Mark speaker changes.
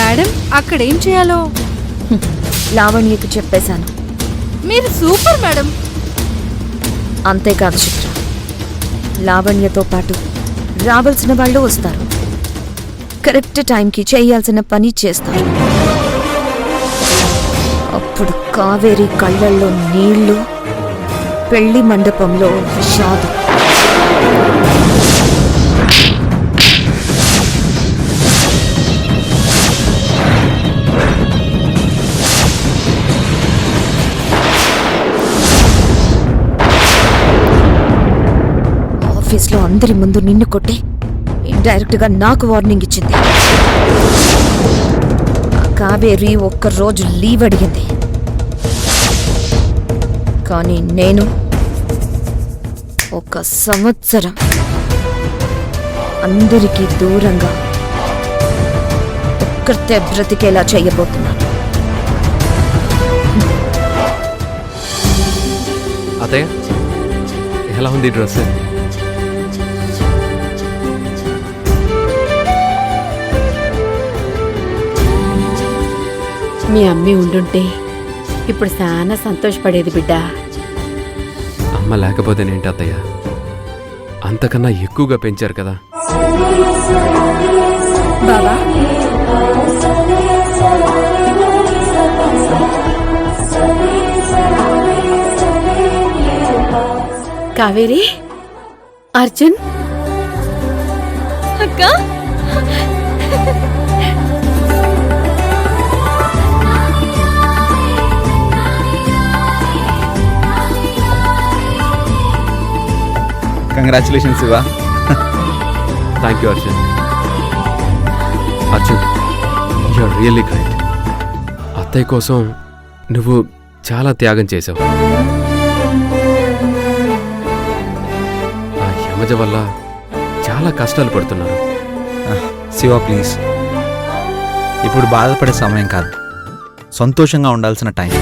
Speaker 1: Madam అక్కడేం చేయాలో
Speaker 2: లావణ్యకు చెప్పేశాను.
Speaker 1: మీరు సూపర్ మేడం.
Speaker 2: అంతేకాదు చిత్ర, లావణ్యతో పాటు రావాల్సిన వాళ్ళు వస్తారు. కరెక్ట్ టైంకి చేయాల్సిన పని చేస్తారు. అప్పుడు కావేరి కళ్ళల్లో నీళ్లు, పెళ్లి మండపంలో విషాదం. ఆఫీస్లో అందరి ముందు నిన్ను కొట్టి ఇండైరెక్ట్ గా నాకు వార్నింగ్ ఇచ్చింది. కావేరి ఒక్కరోజు లీవ్ అడిగింది, కానీ నేను 1 సంవత్సరం అందరికీ దూరంగా ఒక్కరితే బ్రతికేలా చెయ్యబోతున్నాను.
Speaker 3: అత్తయ్య, ఎలా ఉంది డ్రెస్?
Speaker 4: మీ అమ్మే ఉండుంటే ఇప్పుడు చాలా సంతోషపడేది బిడ్డ.
Speaker 3: అమ్మ లేకపోతేనేంటి అత్తయ్య, అంతకన్నా ఎక్కువగా పెంచారు కదా.
Speaker 1: బాబా
Speaker 4: కావేరి, అర్జున్,
Speaker 1: అక్క
Speaker 5: congratulations Shiva.
Speaker 3: Thank you Arjun. Arjun, you are really great. అత్తయ్య కోసం నువ్వు చాలా త్యాగం చేసావు. ఆ యమజ వల్ల చాలా కష్టాలు పడుతున్నారు.
Speaker 5: శివ ప్లీజ్, ఇప్పుడు బాధపడే సమయం కాదు, సంతోషంగా ఉండాల్సిన టైం.